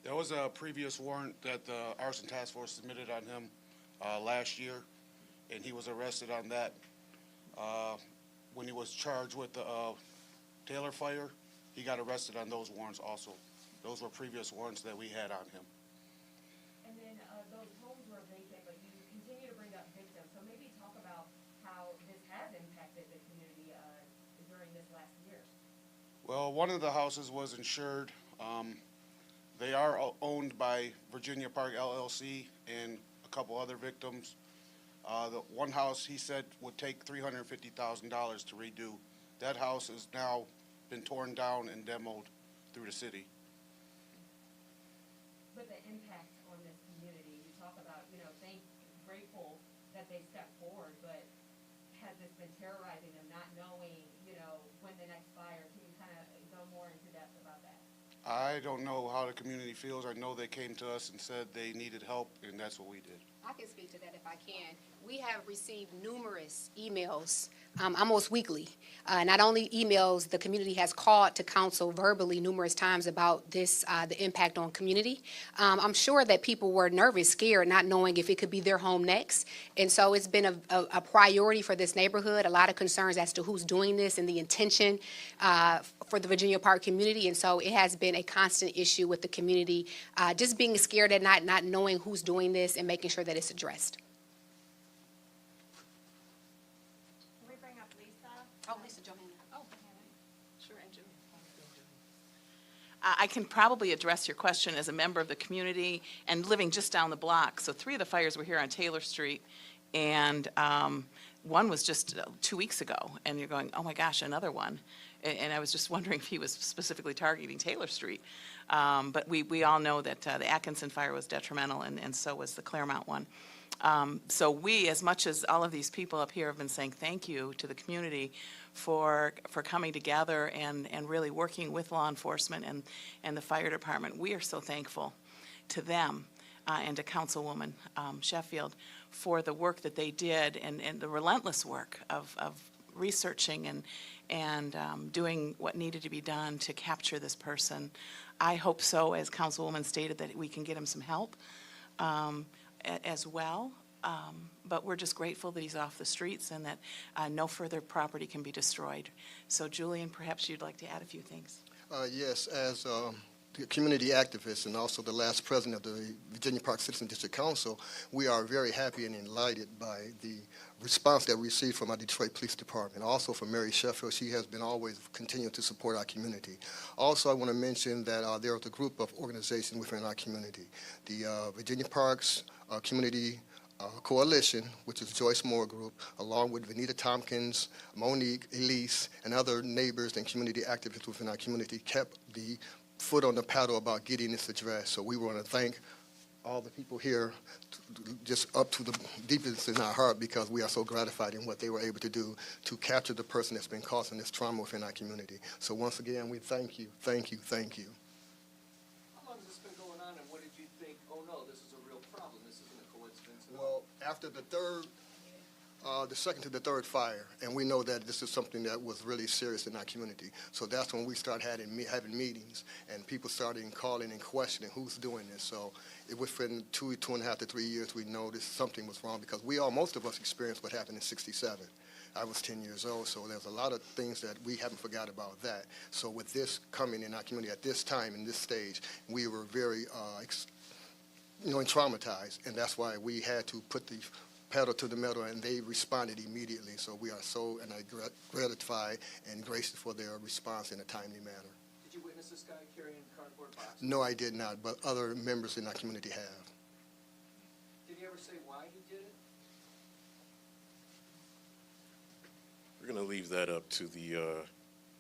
There was a previous warrant that the arson task force submitted on him last year, and he was arrested on that. When he was charged with the Taylor fire, he got arrested on those warrants also. Those were previous warrants that we had on him. And then those homes were vacant, but you continue to bring up victims. So maybe talk about how this has impacted the community during this last year. Well, one of the houses was insured. They are owned by Virginia Park LLC and a couple other victims. The one house he said would take $350,000 to redo. That house has now been torn down and demoed through the city. But the impact on this community, you talk about, grateful that they stepped forward, but has this been terrorizing them, not knowing, when the next fire? Can you kind of go more into depth about that? I don't know how the community feels. I know they came to us and said they needed help, and that's what we did. I can speak to that if I can. We have received numerous emails, almost weekly. Not only emails, the community has called to council verbally numerous times about this, the impact on community. I'm sure that people were nervous, scared, not knowing if it could be their home next. And so it's been a priority for this neighborhood, a lot of concerns as to who's doing this and the intention for the Virginia Park community. And so it has been a constant issue with the community, just being scared at night, not knowing who's doing this and making sure that it's addressed. Can we bring up Lisa? Oh, Lisa Johanon. Oh, Sure, and Jimmy. I can probably address your question as a member of the community and living just down the block. So 3 of the fires were here on Taylor Street, and one was just 2 weeks ago. And you're going, oh my gosh, another one. And I was just wondering if he was specifically targeting Taylor Street. But we all know that the Atkinson fire was detrimental, and so was the Claremont one. So we, as much as all of these people up here have been saying thank you to the community for coming together and really working with law enforcement and the fire department, we are so thankful to them and to Councilwoman Sheffield for the work that they did and the relentless work of researching and doing what needed to be done to capture this person. I hope so, as Councilwoman stated, that we can get him some help as well. But we're just grateful that he's off the streets and that no further property can be destroyed. So Julian, perhaps you'd like to add a few things. Yes, as the community activist and also the last president of the Virginia Park Citizen District Council, we are very happy and enlightened by the response that we received from our Detroit Police Department. Also from Mary Sheffield, she has been always continuing to support our community. Also, I want to mention that there is a group of organizations within our community. The Virginia Parks Community Coalition, which is Joyce Moore Group, along with Vanita Tompkins, Monique, Elise, and other neighbors and community activists within our community, kept the foot on the pedal about getting this addressed. So we want to thank all the people here, just up to the deepest in our heart, because we are so gratified in what they were able to do to capture the person that's been causing this trauma within our community. So once again, we thank you, thank you, thank you. How long has this been going on, and what did you think, oh no, this is a real problem, this isn't a coincidence at all? Well, after the second to the third fire, and we know that this is something that was really serious in our community. So that's when we started having meetings, and people started calling and questioning who's doing this. So within 2.5 to 3 years, we noticed something was wrong, because most of us experienced what happened in '67. I was 10 years old, so there's a lot of things that we haven't forgot about that. So with this coming in our community at this time, in this stage, we were very traumatized, and that's why we had to put the pedal to the metal, and they responded immediately. So we are so gratified and gracious for their response in a timely manner. Did you witness this guy carrying cardboard boxes? No, I did not, but other members in our community have. Did he ever say why he did it? We're going to leave that up to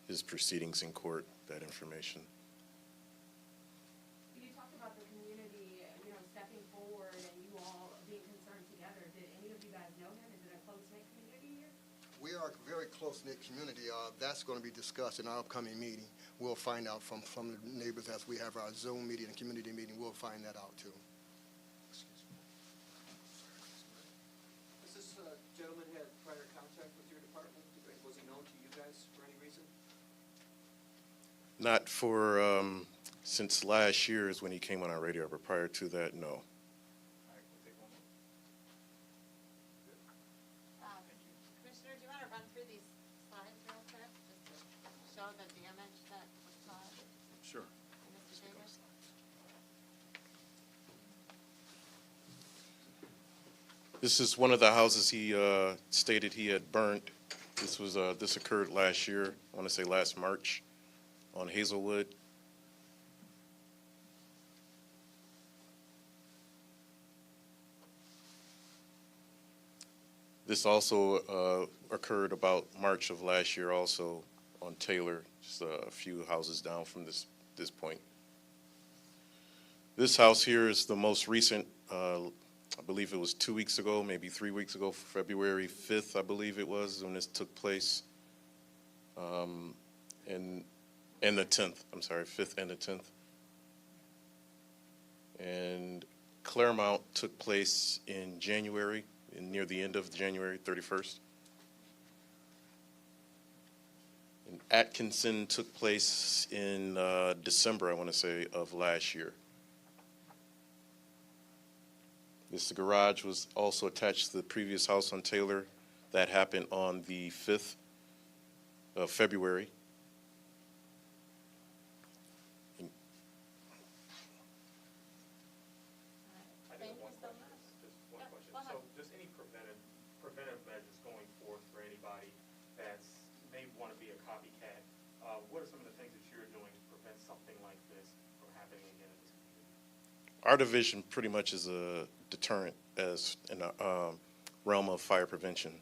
his proceedings in court, that information. You talked about the community, stepping forward and you all being concerned together. Did any of you guys know him? Is it a close-knit community here? We are a very close-knit community. That's going to be discussed in our upcoming meeting. We'll find out from the neighbors as we have our Zoom meeting and community meeting. We'll find that out too. Has this gentleman had prior contact with your department? Was he known to you guys for any reason? Not for Since last year is when he came on our radar, but prior to that, no. All right, we'll take one more. Commissioner, do you want to run through these slides real quick, just to show the damage that was caused? Sure. Mr. Davis? This is one of the houses he stated he had burnt. This occurred last year, I want to say last March, on Hazelwood. This also occurred about March of last year also on Taylor, just a few houses down from this point. This house here is the most recent, I believe it was 2 weeks ago, maybe 3 weeks ago, February 5th, I believe it was, when this took place. And the 10th, I'm sorry, 5th and the 10th. And Claremont took place in January, near the end of January 31st. And Atkinson took place in December, I want to say, of last year. This garage was also attached to the previous house on Taylor. That happened on the 5th of February. Thank you so much. Just one Yeah, question. go ahead. So just any preventive measures going forth for anybody that's may want to be a copycat, what are some of the things that you're doing to prevent something like this from happening again in this community? Our division pretty much is a deterrent as in the realm of fire prevention.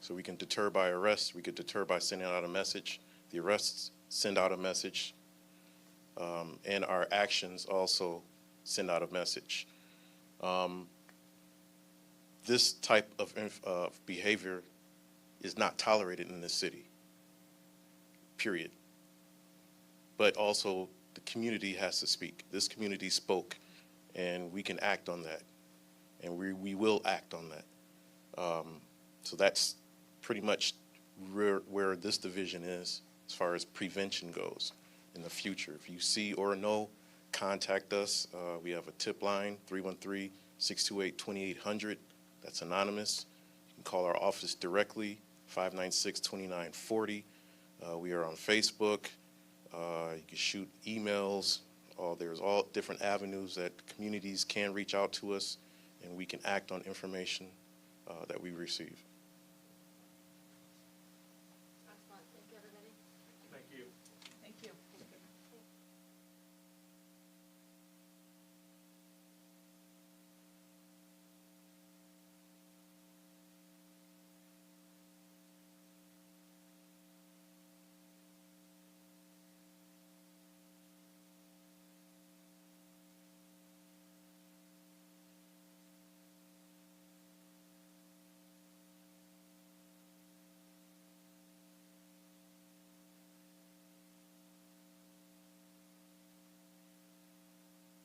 So we can deter by arrest, we could deter by sending out a message. The arrests send out a message, and our actions also send out a message. This type of behavior is not tolerated in this city, period. But also, the community has to speak. This community spoke, and we can act on that, and we will act on that. So that's pretty much where this division is as far as prevention goes in the future. If you see or know, contact us. We have a tip line, 313-628-2800. That's anonymous. You can call our office directly, 596-2940. We are on Facebook. You can shoot emails. There's all different avenues that communities can reach out to us, and we can act on information that we receive.